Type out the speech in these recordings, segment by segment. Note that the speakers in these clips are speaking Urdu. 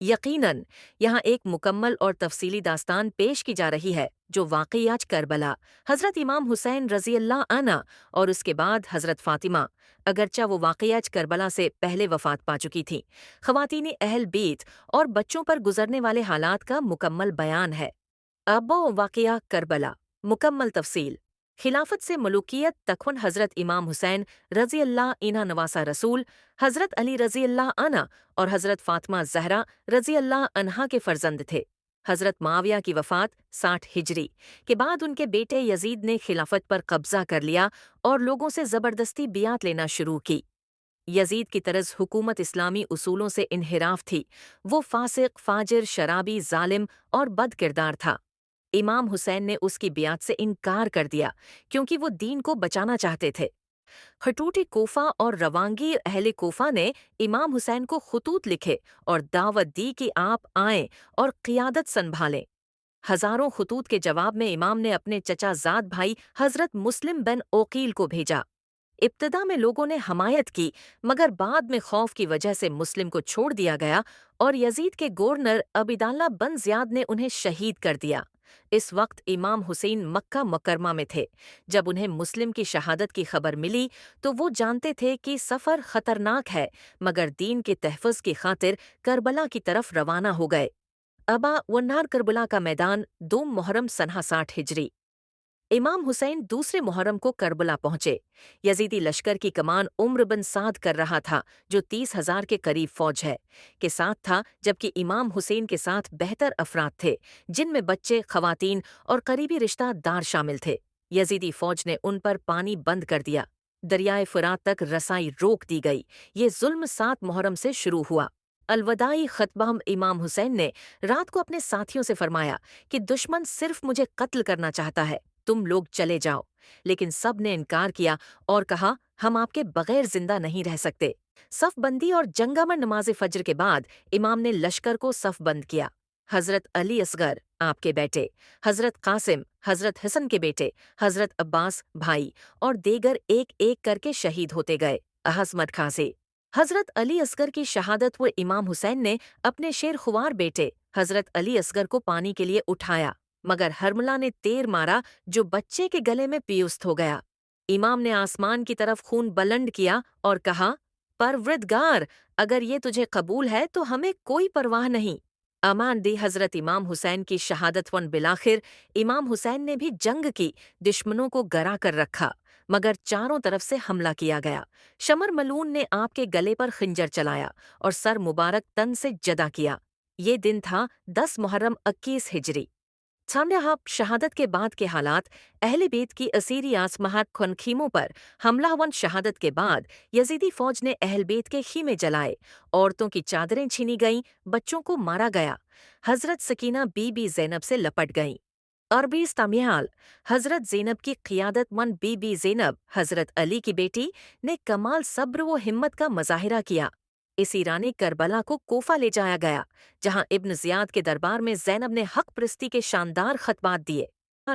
یقیناً یہاں ایک مکمل اور تفصیلی داستان پیش کی جا رہی ہے جو واقعی آج کربلا، حضرت امام حسین رضی اللہ عنہ اور اس کے بعد حضرت فاطمہ، اگرچہ وہ واقعی آج کربلا سے پہلے وفات پا چکی تھیں، خواتین اہل بیت اور بچوں پر گزرنے والے حالات کا مکمل بیان ہے۔ اب واقعہ کربلا مکمل تفصیل۔ خلافت سے ملوکیت تکون حضرت امام حسین رضی اللہ عنہ نواسہ رسول، حضرت علی رضی اللہ عنہ اور حضرت فاطمہ زہرا رضی اللہ عنہا کے فرزند تھے۔ حضرت معاویہ کی وفات 60 ہجری کے بعد ان کے بیٹے یزید نے خلافت پر قبضہ کر لیا اور لوگوں سے زبردستی بیعت لینا شروع کی۔ یزید کی طرز حکومت اسلامی اصولوں سے انحراف تھی، وہ فاسق، فاجر، شرابی، ظالم اور بد کردار تھا۔ امام حسین نے اس کی بیعت سے انکار کر دیا کیونکہ وہ دین کو بچانا چاہتے تھے۔ خطوط کوفہ اور روانگی اہل کوفہ نے امام حسین کو خطوط لکھے اور دعوت دی کہ آپ آئیں اور قیادت سنبھالیں۔ ہزاروں خطوط کے جواب میں امام نے اپنے چچا زاد بھائی حضرت مسلم بن عقیل کو بھیجا۔ ابتدا میں لوگوں نے حمایت کی، مگر بعد میں خوف کی وجہ سے مسلم کو چھوڑ دیا گیا اور یزید کے گورنر عبیداللہ بن زیاد نے انہیں شہید کر دیا۔ اس وقت امام حسین مکہ مکرمہ میں تھے۔ جب انہیں مسلم کی شہادت کی خبر ملی تو وہ جانتے تھے کہ سفر خطرناک ہے، مگر دین کے تحفظ کی خاطر کربلا کی طرف روانہ ہو گئے۔ ابا ونار کربلا کا میدان 2 محرم سنہ 60 ہجری۔ امام حسین دوسرے محرم کو کربلا پہنچے۔ یزیدی لشکر کی کمان عمر بن سعد کر رہا تھا جو 30,000 کے قریب فوج ہے کے ساتھ تھا، جبکہ امام حسین کے ساتھ بہتر افراد تھے جن میں بچے، خواتین اور قریبی رشتہ دار شامل تھے۔ یزیدی فوج نے ان پر پانی بند کر دیا، دریائے فرات تک رسائی روک دی گئی۔ یہ ظلم 7 محرم سے شروع ہوا۔ الوداعی خطبہ امام حسین نے رات کو اپنے ساتھیوں سے فرمایا کہ دشمن صرف مجھے قتل کرنا چاہتا ہے، تم لوگ چلے جاؤ، لیکن سب نے انکار کیا اور کہا ہم آپ کے بغیر زندہ نہیں رہ سکتے۔ صف بندی اور جنگامہ نماز فجر کے بعد امام نے لشکر کو صف بند کیا۔ حضرت علی اصغر آپ کے بیٹے، حضرت قاسم، حضرت حسن کے بیٹے، حضرت عباس بھائی اور دیگر ایک ایک کر کے شہید ہوتے گئے۔ عظمت خاصی حضرت علی اصغر کی شہادت و امام حسین نے اپنے شیر خوار بیٹے حضرت علی اصغر کو پانی کے لیے اٹھایا، مگر ہرملہ نے تیر مارا جو بچے کے گلے میں پیوست ہو گیا۔ امام نے آسمان کی طرف خون بلند کیا اور کہا، پروردگار، اگر یہ تجھے قبول ہے تو ہمیں کوئی پرواہ نہیں۔ امان دی حضرت امام حسین کی شہادت ون بالآخر امام حسین نے بھی جنگ کی، دشمنوں کو گرا کر رکھا، مگر چاروں طرف سے حملہ کیا گیا۔ شمر ملعون نے آپ کے گلے پر خنجر چلایا اور سر مبارک تن سے جدا کیا۔ یہ دن تھا 10 محرم 21 ہجری۔ آپ شہادت کے بعد کے حالات۔ اہل بیت کی اسیری آسمہت خیموں پر حملہ ون شہادت کے بعد یزیدی فوج نے اہل بیت کے خیمے جلائے، عورتوں کی چادریں چھینی گئیں، بچوں کو مارا گیا۔ حضرت سکینہ بی بی زینب سے لپٹ گئیں۔ عربی استعمیال حضرت زینب کی قیادت من بی بی زینب حضرت علی کی بیٹی نے کمال صبر و ہمت کا مظاہرہ کیا۔ اس ایرانی کربلا کو کوفہ لے جایا گیا، جہاں ابن زیاد کے دربار میں زینب نے حق پرستی کے شاندار خطبات دیے۔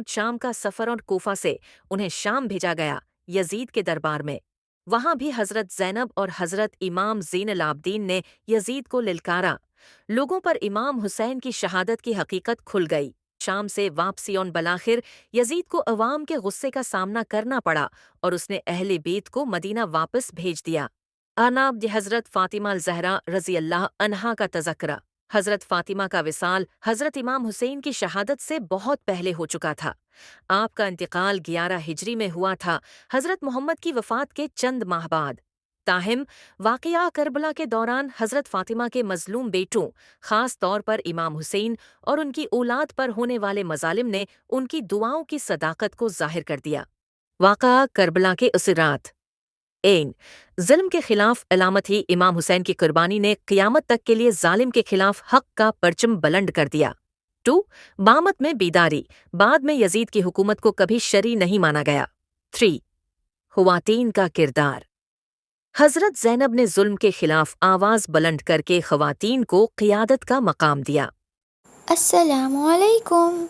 شام کا سفر اور کوفہ سے انہیں شام بھیجا گیا یزید کے دربار میں۔ وہاں بھی حضرت زینب اور حضرت امام زین العابدین نے یزید کو للکارا۔ لوگوں پر امام حسین کی شہادت کی حقیقت کھل گئی۔ شام سے واپسی اون بالآخر یزید کو عوام کے غصے کا سامنا کرنا پڑا اور اس نے اہل بیت کو مدینہ واپس بھیج دیا۔ آناب حضرت فاطمہ الزہرا رضی اللہ عنہا کا تذکرہ۔ حضرت فاطمہ کا وصال حضرت امام حسین کی شہادت سے بہت پہلے ہو چکا تھا۔ آپ کا انتقال 11 ہجری میں ہوا تھا، حضرت محمد کی وفات کے چند ماہ بعد۔ تاہم واقعہ کربلا کے دوران حضرت فاطمہ کے مظلوم بیٹوں، خاص طور پر امام حسین اور ان کی اولاد پر ہونے والے مظالم نے ان کی دعاؤں کی صداقت کو ظاہر کر دیا۔ واقعہ کربلا کے اثرات۔ ظلم کے خلاف علامت ہی امام حسین کی قربانی نے قیامت تک کے لیے ظالم کے خلاف حق کا پرچم بلند کر دیا۔ بامت میں بیداری، بعد میں یزید کی حکومت کو کبھی شرعی نہیں مانا گیا۔ خواتین کا کردار۔ حضرت زینب نے ظلم کے خلاف آواز بلند کر کے خواتین کو قیادت کا مقام دیا۔ السلام علیکم۔